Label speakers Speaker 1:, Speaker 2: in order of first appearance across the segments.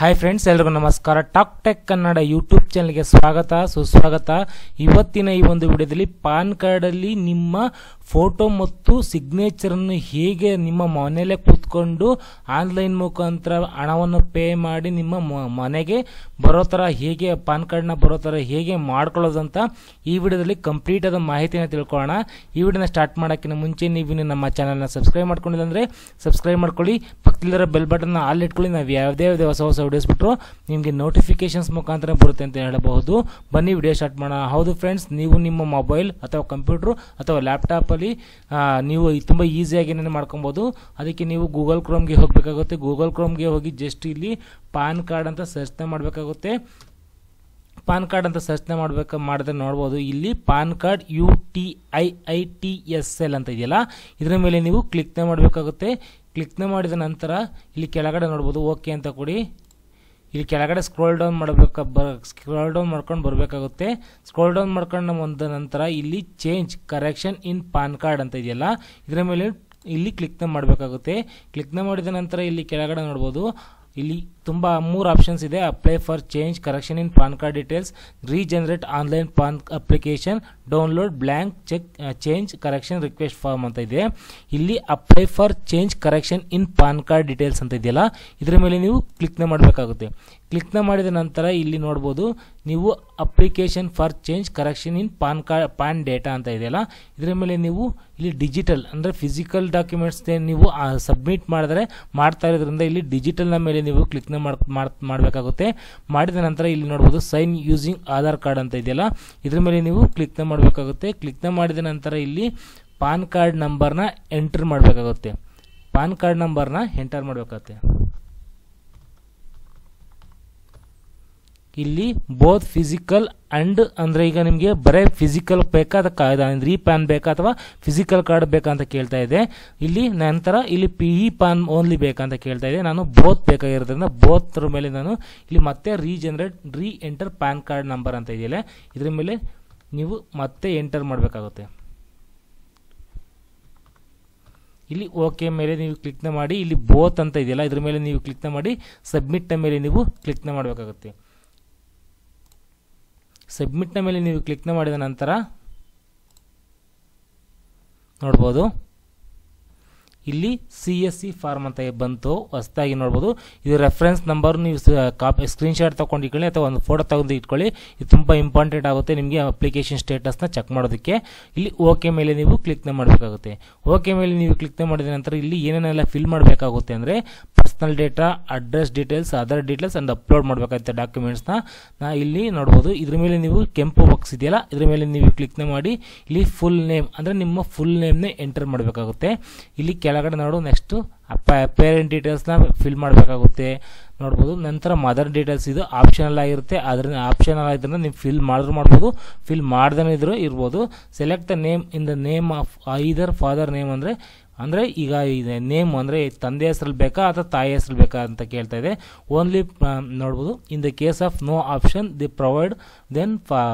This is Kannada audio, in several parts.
Speaker 1: ಹಾಯ್ ಫ್ರೆಂಡ್ಸ್, ಎಲ್ಲರಿಗೂ ನಮಸ್ಕಾರ. ಟಾಕ್ ಟೆಕ್ ಕನ್ನಡ ಯೂಟ್ಯೂಬ್ ಚಾನಲ್ಗೆ ಸ್ವಾಗತ, ಸುಸ್ವಾಗತ. ಇವತ್ತಿನ ಈ ಒಂದು ವಿಡಿಯೋದಲ್ಲಿ ಪಾನ್ ಕಾರ್ಡಲ್ಲಿ ನಿಮ್ಮ ಫೋಟೋ ಮತ್ತು ಸಿಗ್ನೇಚರನ್ನು ಹೇಗೆ ನಿಮ್ಮ ಮನೆಯಲ್ಲೇ ಕೂತ್ಕೊಂಡು ಆನ್ಲೈನ್ ಮುಖಾಂತರ ಹಣವನ್ನು ಪೇ ಮಾಡಿ ನಿಮ್ಮ ಮನೆಗೆ ಬರೋ ಥರ ಹೇಗೆ ಪಾನ್ ಕಾರ್ಡ್ನ ಬರೋ ಥರ ಹೇಗೆ ಮಾಡ್ಕೊಳ್ಳೋದಂತ ಈ ವಿಡಿಯೋದಲ್ಲಿ ಕಂಪ್ಲೀಟ್ ಆದ ಮಾಹಿತಿನ ತಿಳ್ಕೊಳ್ಳೋಣ. ಈ ವಿಡಿಯೋನ ಸ್ಟಾರ್ಟ್ ಮಾಡೋಕ್ಕಿಂತ ಮುಂಚೆ ನೀವು ನಮ್ಮ ಚಾನಲ್ನ ಸಬ್ಸ್ಕ್ರೈಬ್ ಮಾಡ್ಕೊಂಡಿಲ್ಲ ಅಂದರೆ ಸಬ್ಸ್ಕ್ರೈಬ್ ಮಾಡ್ಕೊಳ್ಳಿ, ಪಕ್ಕದಲ್ಲಿರೋ ಬೆಲ್ ಬಟನ್ನ ಆಲ್ ಇಟ್ಕೊಳ್ಳಿ. ನಾವು ಯಾವುದೇ ಹೊಸ ವಿಡಿಯೋಸ್ ಬಿಟ್ಟರು ನಿಮಗೆ ನೋಟಿಫಿಕೇಶನ್ಸ್ ಮುಖಾಂತರ ಬರುತ್ತೆ ಅಂತ ಹೇಳಬಹುದು. ಬನ್ನಿ ವಿಡಿಯೋ ಸ್ಟಾರ್ಟ್ ಮಾಡೋಣ. ಹೌದು ಫ್ರೆಂಡ್ಸ್, ನೀವು ನಿಮ್ಮ ಮೊಬೈಲ್ ಅಥವಾ ಕಂಪ್ಯೂಟರ್ ಅಥವಾ ಲ್ಯಾಪ್ಟಾಪಲ್ಲಿ ನೀವು ತುಂಬ ಈಸಿಯಾಗಿ ಏನೇನು ಮಾಡ್ಕೊಬೋದು. ಅದಕ್ಕೆ ನೀವು ಗೂಗಲ್ ಕ್ರೋಮ್ಗೆ ಹೋಗಬೇಕಾಗುತ್ತೆ. ಗೂಗಲ್ ಕ್ರೋಮ್ಗೆ ಹೋಗಿ ಜಸ್ಟ್ ಇಲ್ಲಿ ಪಾನ್ ಕಾರ್ಡ್ ಅಂತ ಸರ್ಚ್ನ ಮಾಡಬೇಕಾಗುತ್ತೆ. ಪಾನ್ ಕಾರ್ಡ್ ಅಂತ ಸರ್ಚ್ನ ಮಾಡಿದ್ರೆ ನೋಡ್ಬೋದು, ಇಲ್ಲಿ ಪಾನ್ ಕಾರ್ಡ್ UTIITSL ಅಂತ ಇದೆಯಲ್ಲ, ಇದರ ಮೇಲೆ ನೀವು ಕ್ಲಿಕ್ನ ಮಾಡಬೇಕಾಗುತ್ತೆ. ಕ್ಲಿಕ್ನ ಮಾಡಿದ ನಂತರ ಇಲ್ಲಿ ಕೆಳಗಡೆ ನೋಡ್ಬೋದು ಓಕೆ ಅಂತ ಕೊಡಿ. ಇಲ್ಲಿ ಕೆಳಗಡೆ ಸ್ಕ್ರೋಲ್ ಡೌನ್ ಮಾಡ್ಕೊಂಡು ಬರಬೇಕಾಗುತ್ತೆ. ಸ್ಕ್ರೋಲ್ ಡೌನ್ ಮಾಡ್ಕೊಂಡು ಬಂದ ನಂತರ ಇಲ್ಲಿ change correction in PAN card ಅಂತ ಇದೆಯಲ್ಲ, ಇದರ ಮೇಲೆ ಇಲ್ಲಿ ಕ್ಲಿಕ್ನ ಮಾಡಬೇಕಾಗುತ್ತೆ. ಕ್ಲಿಕ್ನ ಮಾಡಿದ ನಂತರ ಇಲ್ಲಿ ಕೆಳಗಡೆ ನೋಡ್ಬೋದು, ಇಲ್ಲಿ ತುಂಬ 3 ಆಪ್ಷನ್ಸ್ ಇದೆ. Apply for change correction in PAN card details, regenerate online PAN application, download blank check change correction request form ಅಂತ ಇದೆ. ಇಲ್ಲಿ apply for change correction in PAN card details ಅಂತ ಇದೆಯಲ್ಲ, ಇದರ ಮೇಲೆ ನೀವು ಕ್ಲಿಕ್ನ ಮಾಡಬೇಕಾಗುತ್ತೆ. ಕ್ಲಿಕ್ನ ಮಾಡಿದ ನಂತರ ಇಲ್ಲಿ ನೋಡ್ಬೋದು, ನೀವು application for change correction in PAN data ಅಂತ ಇದೆಯಲ್ಲ, ಇದರ ಮೇಲೆ ನೀವು ಇಲ್ಲಿ ಡಿಜಿಟಲ್ ಅಂದರೆ ಫಿಸಿಕಲ್ ಡಾಕ್ಯುಮೆಂಟ್ಸ್ ನೀವು ಸಬ್ಮಿಟ್ ಮಾಡ್ತಾ ಇರೋದ್ರಿಂದ ಇಲ್ಲಿ ಡಿಜಿಟಲ್ನ ಮೇಲೆ ನೀವು ಕ್ಲಿಕ್ನ ಮಾಡಬೇಕಾಗುತ್ತೆ. ಮಾಡಿದ ನಂತರ ಇಲ್ಲಿ ನೋಡ್ಬೋದು ಸೈನ್ ಯೂಸಿಂಗ್ ಆಧಾರ್ ಕಾರ್ಡ್ ಅಂತ ಇದೆಯಲ್ಲ, ಇದ್ರ ಮೇಲೆ ನೀವು ಕ್ಲಿಕ್ನ ಮಾಡಬೇಕಾಗುತ್ತೆ. ಕ್ಲಿಕ್ನ ಮಾಡಿದ ನಂತರ ಇಲ್ಲಿ ಪಾನ್ ಕಾರ್ಡ್ ನಂಬರ್ನ ಎಂಟರ್ ಮಾಡಬೇಕಾಗುತ್ತೆ. ಪಾನ್ ಕಾರ್ಡ್ ನಂಬರ್ನ ಎಂಟರ್ ಮಾಡಬೇಕಾಗುತ್ತೆ. ಇಲ್ಲಿ ಬೋತ್ ಫಿಸಿಕಲ್ ಅಂಡ್ ಅಂದರೆ ಈಗ ನಿಮಗೆ ಬರೀ ಫಿಸಿಕಲ್ ಬೇಕಾ ಅಥವಾ ಪಾನ್ ಬೇಕಾ ಅಥವಾ ಫಿಸಿಕಲ್ ಕಾರ್ಡ್ ಬೇಕಾ ಅಂತ ಕೇಳ್ತಾ ಇದೆ. ಇಲ್ಲಿ ನಂತರ ಇಲ್ಲಿ ಪಾನ್ ಓನ್ಲಿ ಬೇಕಾ ಅಂತ ಕೇಳ್ತಾ ಇದೆ. ನಾನು ಬೋತ್ ಬೇಕಾಗಿರೋದ್ರಿಂದ ಬೋತ್ ಮೇಲೆ ನಾನು ಇಲ್ಲಿ ಮತ್ತೆ ರೀ ಎಂಟರ್ ಪಾನ್ ಕಾರ್ಡ್ ನಂಬರ್ ಅಂತ ಇದೆಯಲ್ಲ, ಇದ್ರ ಮೇಲೆ ನೀವು ಮತ್ತೆ ಎಂಟರ್ ಮಾಡಬೇಕಾಗುತ್ತೆ. ಇಲ್ಲಿ ಓಕೆ ಮೇಲೆ ನೀವು ಕ್ಲಿಕ್ನ ಮಾಡಿ, ಇಲ್ಲಿ ಬೋತ್ ಅಂತ ಇದೆಯಲ್ಲ, ಇದ್ರ ಮೇಲೆ ನೀವು ಕ್ಲಿಕ್ನ ಮಾಡಿ ಸಬ್ಮಿಟ್ನ ಮೇಲೆ ನೀವು ಕ್ಲಿಕ್ನ ಮಾಡಬೇಕಾಗುತ್ತೆ. ಸಬ್ಮಿಟ್ನ ಮೇಲೆ ನೀವು ಕ್ಲಿಕ್ನ ಮಾಡಿದ ನಂತರ ನೋಡ್ಬೋದು, ಇಲ್ಲಿ CSC ಫಾರ್ಮ್ ಅಂತ ಬಂತು ಹೊಸದಾಗಿ ನೋಡ್ಬೋದು. ಇದು ರೆಫರೆನ್ಸ್ ನಂಬರ್, ನೀವು ಸ್ಕ್ರೀನ್ಶಾಟ್ ತೊಗೊಂಡು ಇಟ್ಕೊಳ್ಳಿ ಅಥವಾ ಒಂದು ಫೋಟೋ ತೆಗೆದು ಇಟ್ಕೊಳ್ಳಿ. ಇದು ತುಂಬ ಇಂಪಾರ್ಟೆಂಟ್ ಆಗುತ್ತೆ ನಿಮಗೆ ಅಪ್ಲಿಕೇಶನ್ ಸ್ಟೇಟಸ್ನ ಚೆಕ್ ಮಾಡೋದಕ್ಕೆ. ಇಲ್ಲಿ ಓಕೆ ಮೇಲೆ ನೀವು ಕ್ಲಿಕ್ನ ಮಾಡಬೇಕಾಗುತ್ತೆ. ಓಕೆ ಮೇಲೆ ನೀವು ಕ್ಲಿಕ್ನ ಮಾಡಿದ ನಂತರ ಇಲ್ಲಿ ಏನೇನೆಲ್ಲ ಫಿಲ್ ಮಾಡಬೇಕಾಗುತ್ತೆ ಅಂದರೆ personal data, address details, other details and upload ಮಾಡಬೇಕಾಗುತ್ತೆ ಡಾಕ್ಯುಮೆಂಟ್ಸ್ನ. ಇಲ್ಲಿ ನೋಡ್ಬೋದು, ಇದ್ರ ಮೇಲೆ ನೀವು ಕೆಂಪು ಬಾಕ್ಸ್ ಇದೆಯಲ್ಲ, ಇದ್ರ ಮೇಲೆ ನೀವು ಕ್ಲಿಕ್ನ ಮಾಡಿ ಇಲ್ಲಿ ಫುಲ್ ನೇಮ್ ಅಂದರೆ ನಿಮ್ಮ ಫುಲ್ ನೇಮ್ನೇ ಎಂಟರ್ ಮಾಡಬೇಕಾಗುತ್ತೆ. ಇಲ್ಲಿ ಕೆಳಗಡೆ ನೋಡು ನೆಕ್ಸ್ಟ್ ಪೇರೆಂಟ್ ಡೀಟೇಲ್ಸ್ನ ಫಿಲ್ ಮಾಡಬೇಕಾಗುತ್ತೆ ನೋಡ್ಬೋದು. ನಂತರ ಮದರ್ ಡೀಟೇಲ್ಸ್, ಇದು ಆಪ್ಷನಲ್ ಆಗಿರುತ್ತೆ. ಅದರಿಂದ ಆಪ್ಷನಲ್ ಆಗಿದ್ದರಿಂದ ನೀವು ಫಿಲ್ ಮಾಡಿದ್ರು ಮಾಡ್ಬೋದು, ಫಿಲ್ ಮಾಡ್ದೇ ಇದ್ರೂ ಇರ್ಬೋದು. Select the name in the name of either father name ಅಂದರೆ ಈಗ ನೇಮ್ ಅಂದರೆ ತಂದೆ ಹೆಸರಲ್ಲಿ ಬೇಕಾ ಅಥವಾ ತಾಯಿ ಹೆಸರಲ್ಲಿ ಬೇಕಾ ಅಂತ ಕೇಳ್ತಾ ಇದೆ. ಓನ್ಲಿ ನೋಡ್ಬೋದು, in the case of no option the provide then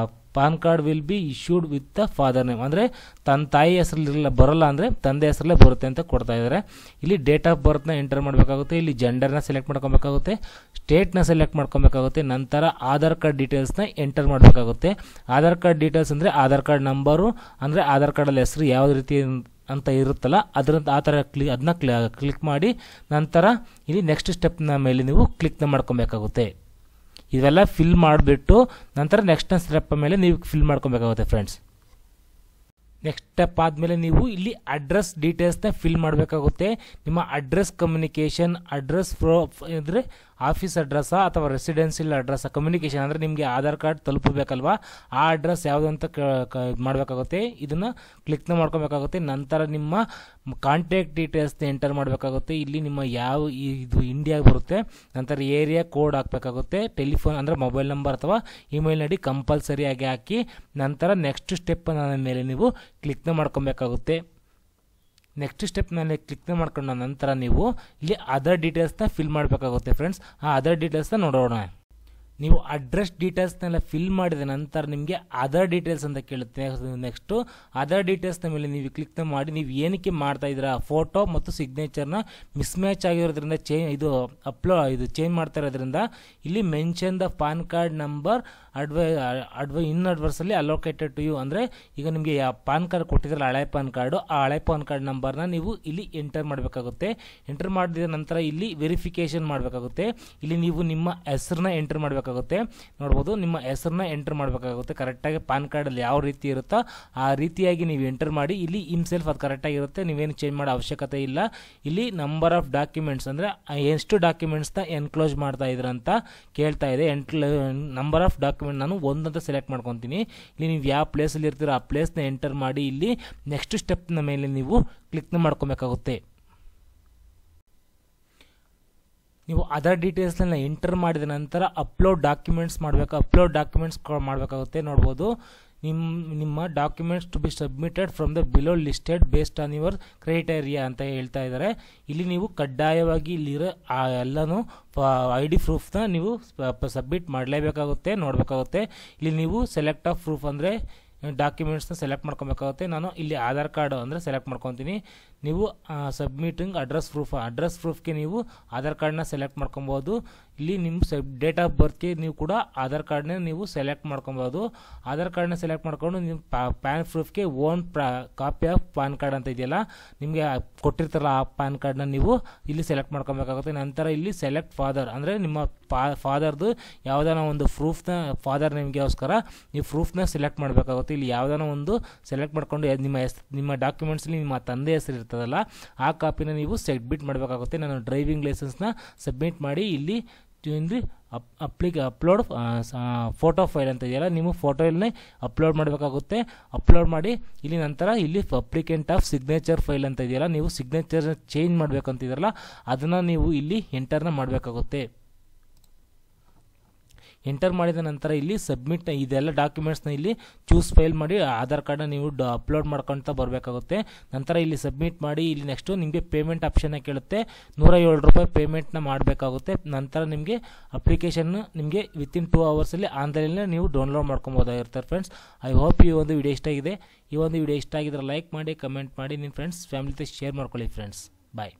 Speaker 1: PAN card will be issued with the father name, ಅಂದರೆ ತನ್ನ ತಾಯಿ ಹೆಸರಲ್ಲಿ ಬರೋಲ್ಲ ಅಂದರೆ ತಂದೆ ಹೆಸರಲ್ಲೇ ಬರುತ್ತೆ ಅಂತ ಕೊಡ್ತಾ ಇದ್ದಾರೆ. ಇಲ್ಲಿ ಡೇಟ್ ಆಫ್ ಬರ್ತ್ನ ಎಂಟರ್ ಮಾಡಬೇಕಾಗುತ್ತೆ. ಇಲ್ಲಿ ಜೆಂಡರ್ನ ಸೆಲೆಕ್ಟ್ ಮಾಡ್ಕೊಬೇಕಾಗುತ್ತೆ, ಸ್ಟೇಟ್ನ ಸೆಲೆಕ್ಟ್ ಮಾಡ್ಕೊಬೇಕಾಗುತ್ತೆ. ನಂತರ ಆಧಾರ್ ಕಾರ್ಡ್ ಡೀಟೇಲ್ಸ್ನ ಎಂಟರ್ ಮಾಡಬೇಕಾಗುತ್ತೆ. ಆಧಾರ್ ಕಾರ್ಡ್ ಡೀಟೇಲ್ಸ್ ಅಂದರೆ ಆಧಾರ್ ಕಾರ್ಡ್ ನಂಬರು, ಅಂದರೆ ಆಧಾರ್ ಕಾರ್ಡಲ್ಲಿ ಹೆಸರು ಯಾವ ರೀತಿ ಅಂತ ಇರುತ್ತಲ್ಲ ಆ ಥರ ಅದನ್ನ ಕ್ಲಿಕ್ ಮಾಡಿ ನಂತರ ಇಲ್ಲಿ ನೆಕ್ಸ್ಟ್ ಸ್ಟೆಪ್ನ ಮೇಲೆ ನೀವು ಕ್ಲಿಕ್ನ ಮಾಡ್ಕೊಬೇಕಾಗುತ್ತೆ. ಇವೆಲ್ಲ ಫಿಲ್ ಮಾಡಿಬಿಟ್ಟು ನಂತರ ನೆಕ್ಸ್ಟ್ ಸ್ಟೆಪ್ ಮೇಲೆ ನೀವು ಫಿಲ್ ಮಾಡ್ಕೊಬೇಕಾಗುತ್ತೆ ಫ್ರೆಂಡ್ಸ್. ನೆಕ್ಸ್ಟ್ ಸ್ಟೆಪ್ ಆದಮೇಲೆ ನೀವು ಇಲ್ಲಿ ಅಡ್ರೆಸ್ ಡೀಟೇಲ್ಸ್ನ ಫಿಲ್ ಮಾಡಬೇಕಾಗುತ್ತೆ. ನಿಮ್ಮ ಅಡ್ರೆಸ್ ಕಮ್ಯುನಿಕೇಷನ್, ಅಡ್ರೆಸ್ ಅಂದರೆ ಆಫೀಸ್ ಅಡ್ರೆಸ್ಸಾ ಅಥವಾ ರೆಸಿಡೆನ್ಸಿಯಲ್ ಅಡ್ರೆಸ್ಸಾ, ಕಮ್ಯುನಿಕೇಷನ್ ಅಂದರೆ ನಿಮಗೆ ಆಧಾರ್ ಕಾರ್ಡ್ ತಲುಪಬೇಕಲ್ವಾ, ಆ ಅಡ್ರೆಸ್ ಯಾವುದು ಅಂತ ಮಾಡಬೇಕಾಗುತ್ತೆ. ಇದನ್ನು ಕ್ಲಿಕ್ನ ಮಾಡ್ಕೊಬೇಕಾಗುತ್ತೆ. ನಂತರ ನಿಮ್ಮ ಕಾಂಟ್ಯಾಕ್ಟ್ ಡೀಟೇಲ್ಸ್ನ ಎಂಟರ್ ಮಾಡಬೇಕಾಗುತ್ತೆ. ಇಲ್ಲಿ ನಿಮ್ಮ ಇದು ಇಂಡಿಯಾ ಬರುತ್ತೆ. ನಂತರ ಏರಿಯಾ ಕೋಡ್ ಹಾಕಬೇಕಾಗುತ್ತೆ. ಟೆಲಿಫೋನ್ ಅಂದರೆ ಮೊಬೈಲ್ ನಂಬರ್ ಅಥವಾ ಇಮೇಲ್ ಐಡಿ ಕಂಪಲ್ಸರಿಯಾಗಿ ಹಾಕಿ ನಂತರ ನೆಕ್ಸ್ಟ್ ಸ್ಟೆಪ್ ಮೇಲೆ ನೀವು ಕ್ಲಿಕ್ನ ಮಾಡ್ಕೊಬೇಕಾಗುತ್ತೆ. ನೆಕ್ಸ್ಟ್ ಸ್ಟೆಪ್ ಮೇಲೆ ಕ್ಲಿಕ್ನ ಮಾಡ್ಕೊಂಡ ನಂತರ ನೀವು ಇಲ್ಲಿ ಅದರ್ ಡೀಟೇಲ್ಸ್ನ ಫಿಲ್ ಮಾಡಬೇಕಾಗುತ್ತೆ ಫ್ರೆಂಡ್ಸ್. ಆ ಅದರ್ ಡೀಟೇಲ್ಸ್ನ ನೋಡೋಣ. ನೀವು ಅಡ್ರೆಸ್ ಡೀಟೇಲ್ಸ್ನೆಲ್ಲ ಫಿಲ್ ಮಾಡಿದ ನಂತರ ನಿಮಗೆ ಅದರ್ ಡೀಟೇಲ್ಸ್ ಅಂತ ಕೇಳುತ್ತೆ. ನೆಕ್ಸ್ಟು ಅದರ್ ಡೀಟೇಲ್ಸ್ನ ಮೇಲೆ ನೀವು ಕ್ಲಿಕ್ ಮಾಡಿ ನೀವು ಏನಕ್ಕೆ ಮಾಡ್ತಾ ಇದ್ದೀರಾ, ಫೋಟೋ ಮತ್ತು ಸಿಗ್ನೇಚರ್ನ ಮಿಸ್ಮ್ಯಾಚ್ ಆಗಿರೋದ್ರಿಂದ ಇದು ಚೇಂಜ್ ಮಾಡ್ತಾ ಇರೋದ್ರಿಂದ ಇಲ್ಲಿ mention the PAN card number inadvertently allocated to you, ಅಂದರೆ ಈಗ ನಿಮಗೆ ಪಾನ್ ಕಾರ್ಡ್ ಕೊಟ್ಟಿದ್ರಲ್ಲ ಹಳೆ ಪಾನ್ ಕಾರ್ಡು, ಆ ಹಳೆ ಪಾನ್ ಕಾರ್ಡ್ ನಂಬರ್ನ ನೀವು ಇಲ್ಲಿ ಎಂಟರ್ ಮಾಡಬೇಕಾಗುತ್ತೆ. ಎಂಟರ್ ಮಾಡಿದ ನಂತರ ಇಲ್ಲಿ ವೆರಿಫಿಕೇಶನ್ ಮಾಡಬೇಕಾಗುತ್ತೆ. ಇಲ್ಲಿ ನೀವು ನಿಮ್ಮ ಹೆಸರನ್ನ ಎಂಟರ್ ಮಾಡಬೇಕಾಗುತ್ತೆ. ನೋಡ್ಬೋದು, ನಿಮ್ಮ ಹೆಸರನ್ನ ಎಂಟರ್ ಮಾಡಬೇಕಾಗುತ್ತೆ. ಕರೆಕ್ಟಾಗಿ ಪಾನ್ ಕಾರ್ಡಲ್ಲಿ ಯಾವ ರೀತಿ ಇರುತ್ತೋ ಆ ರೀತಿಯಾಗಿ ನೀವು ಎಂಟರ್ ಮಾಡಿ. ಇಲ್ಲಿ ಇನ್ಸೆಲ್ಫ್ ಅದು ಕರೆಕ್ಟಾಗಿರುತ್ತೆ, ನೀವೇನು ಚೇಂಜ್ ಮಾಡೋ ಅವಶ್ಯಕತೆ ಇಲ್ಲ. ಇಲ್ಲಿ ನಂಬರ್ ಆಫ್ ಡಾಕ್ಯುಮೆಂಟ್ಸ್ ಅಂದರೆ ಎಷ್ಟು ಡಾಕ್ಯುಮೆಂಟ್ಸ್ನ ಎನ್ಕ್ಲೋಸ್ ಮಾಡ್ತಾ ಇದ್ರ ಅಂತ ಕೇಳ್ತಾ ಇದೆ. ನಂಬರ್ ಆಫ್ ಡಾಕ್ಯುಮೆಂಟ್ ನಾನು ಒಂದಂತ ಸೆಲೆಕ್ಟ್ ಮಾಡ್ಕೊತೀನಿ. ಇಲ್ಲಿ ನೀವು ಯಾವ ಪ್ಲೇಸಲ್ಲಿ ಇರ್ತೀರೋ ಆ ಪ್ಲೇಸ್ನ ಎಂಟರ್ ಮಾಡಿ ಇಲ್ಲಿ ನೆಕ್ಸ್ಟ್ ಸ್ಟೆಪ್ನ ಮೇಲೆ ನೀವು ಕ್ಲಿಕ್ನ ಮಾಡ್ಕೊಬೇಕಾಗುತ್ತೆ. ನೀವು ಅದರ್ ಡೀಟೇಲ್ಸ್ನ ಎಂಟರ್ ಮಾಡಿದ ನಂತರ ಅಪ್ಲೋಡ್ ಡಾಕ್ಯುಮೆಂಟ್ಸ್ ಮಾಡಬೇಕಾಗುತ್ತೆ. ನೋಡ್ಬೋದು, ನಿಮ್ಮ documents to be submitted from the below listed based on your criteria ಅಂತ ಹೇಳ್ತಾ ಇದ್ದಾರೆ. ಇಲ್ಲಿ ನೀವು ಕಡ್ಡಾಯವಾಗಿ ಇಲ್ಲಿರೋ ಎಲ್ಲನೂ ID ಪ್ರೂಫ್ನ ನೀವು ಸಬ್ಮಿಟ್ ಮಾಡಲೇಬೇಕಾಗುತ್ತೆ, ನೋಡಬೇಕಾಗುತ್ತೆ. ಇಲ್ಲಿ ನೀವು ಸೆಲೆಕ್ಟ್ ಆಫ್ ಪ್ರೂಫ್ ಅಂದರೆ ಡಾಕ್ಯುಮೆಂಟ್ಸ್ನ ಸೆಲೆಕ್ಟ್ ಮಾಡ್ಕೊಬೇಕಾಗುತ್ತೆ. ನಾನು ಇಲ್ಲಿ ಆಧಾರ್ ಕಾರ್ಡು ಅಂದರೆ ಸೆಲೆಕ್ಟ್ ಮಾಡ್ಕೊತೀನಿ. ನೀವು ಸಬ್ಮಿಟಿಂಗ್ ಅಡ್ರೆಸ್ ಪ್ರೂಫ್ಗೆ ನೀವು ಆಧಾರ್ ಕಾರ್ಡ್ನ ಸೆಲೆಕ್ಟ್ ಮಾಡ್ಕೊಬೋದು. ಇಲ್ಲಿ ನಿಮ್ಮ ಡೇಟ್ ಆಫ್ ಬರ್ತ್ಗೆ ನೀವು ಕೂಡ ಆಧಾರ್ ಕಾರ್ಡ್ನ ನೀವು ಸೆಲೆಕ್ಟ್ ಮಾಡ್ಕೊಬೋದು. ಆಧಾರ್ ಕಾರ್ಡ್ನ ಸೆಲೆಕ್ಟ್ ಮಾಡ್ಕೊಂಡು ನೀವು ಪ್ಯಾನ್ ಪ್ರೂಫ್ಗೆ own copy of PAN card ಅಂತ ಇದೆಯಲ್ಲ, ನಿಮಗೆ ಕೊಟ್ಟಿರ್ತಾರಲ್ಲ ಆ ಪಾನ್ ಕಾರ್ಡ್ನ ನೀವು ಇಲ್ಲಿ ಸೆಲೆಕ್ಟ್ ಮಾಡ್ಕೊಬೇಕಾಗುತ್ತೆ. ನಂತರ ಇಲ್ಲಿ ಸೆಲೆಕ್ಟ್ ಫಾದರ್ ಅಂದರೆ ನಿಮ್ಮ ಫಾದರ್ದು ಯಾವುದಾನ ಒಂದು ಪ್ರೂಫ್ನ, ಫಾದರ್ ನೇಮ್ಗೋಸ್ಕರ ನೀವು ಪ್ರೂಫ್ನ ಸೆಲೆಕ್ಟ್ ಮಾಡಬೇಕಾಗುತ್ತೆ. ಇಲ್ಲಿ ಯಾವುದಾನ ಒಂದು ಸೆಲೆಕ್ಟ್ ಮಾಡ್ಕೊಂಡು ನಿಮ್ಮ ಡಾಕ್ಯುಮೆಂಟ್ಸಲ್ಲಿ ನಿಮ್ಮ ತಂದೆ ಹೆಸರು ಇರ್ತದಲ್ಲ ಆ ಕಾಪಿನ ನೀವು ಸಬ್ಮಿಟ್ ಮಾಡಬೇಕಾಗುತ್ತೆ. ನಾನು ಡ್ರೈವಿಂಗ್ ಲೈಸೆನ್ಸ್ನ ಸಬ್ಮಿಟ್ ಮಾಡಿ ಇಲ್ಲಿ ಅಪ್ಲೋಡ್ ಫೋಟೋ ಫೈಲ್ ಅಂತ ಇದೆಯಲ್ಲ, ನೀವು ಫೋಟೋನೇ ಅಪ್ಲೋಡ್ ಮಾಡಬೇಕಾಗುತ್ತೆ. ಅಪ್ಲೋಡ್ ಮಾಡಿ ಇಲ್ಲಿ ನಂತರ ಇಲ್ಲಿ ಅಪ್ಲಿಕೆಂಟ್ ಆಫ್ ಸಿಗ್ನೇಚರ್ ಫೈಲ್ ಅಂತ ಇದೆಯಲ್ಲ, ನೀವು ಸಿಗ್ನೇಚರ್ ಚೇಂಜ್ ಮಾಡಬೇಕಂತಿದ್ರಲ್ಲ ಅದನ್ನು ನೀವು ಇಲ್ಲಿ ಎಂಟರ್ನ ಮಾಡಬೇಕಾಗುತ್ತೆ. ಎಂಟರ್ ಮಾಡಿದ ನಂತರ ಇಲ್ಲಿ ಸಬ್ಮಿಟ್ ಇದೆಲ್ಲ ಡಾಕ್ಯುಮೆಂಟ್ಸ್ನ ಇಲ್ಲಿ ಚೂಸ್ ಫೈಲ್ ಮಾಡಿ ಆಧಾರ್ ಕಾರ್ಡ್ನ ನೀವು ಅಪ್ಲೋಡ್ ಮಾಡ್ಕೊಳ್ತಾ ಬರಬೇಕಾಗುತ್ತೆ. ನಂತರ ಇಲ್ಲಿ ಸಬ್ಮಿಟ್ ಮಾಡಿ ಇಲ್ಲಿ ನೆಕ್ಸ್ಟು ನಿಮಗೆ ಪೇಮೆಂಟ್ ಆಪ್ಷನ್ನ ಕೇಳುತ್ತೆ. 107 ರೂಪಾಯಿ ಪೇಮೆಂಟ್ನ ಮಾಡಬೇಕಾಗುತ್ತೆ. ನಂತರ ನಿಮಗೆ ಅಪ್ಲಿಕೇಶನ್ ನಿಮಗೆ ವಿತಿನ್ 2 ಅವರ್ಸಲ್ಲಿ ಆನ್ಲೈನಲ್ಲಿ ನೀವು ಡೌನ್ಲೋಡ್ ಮಾಡ್ಕೊಬೋದಾಗಿರ್ತಾರೆ ಫ್ರೆಂಡ್ಸ್. ಐ ಹೋಪ್ ಈ ಒಂದು ವಿಡಿಯೋ ಇಷ್ಟ ಆಗಿದೆ. ಈ ಒಂದು ವಿಡಿಯೋ ಇಷ್ಟ ಆಗಿದ್ರೆ ಲೈಕ್ ಮಾಡಿ, ಕಮೆಂಟ್ ಮಾಡಿ, ನಿಮ್ಮ ಫ್ರೆಂಡ್ಸ್ ಫ್ಯಾಮಿಲಿ ಜೊತೆ ಶೇರ್ ಮಾಡ್ಕೊಳ್ಳಿ ಫ್ರೆಂಡ್ಸ್. ಬಾಯ್.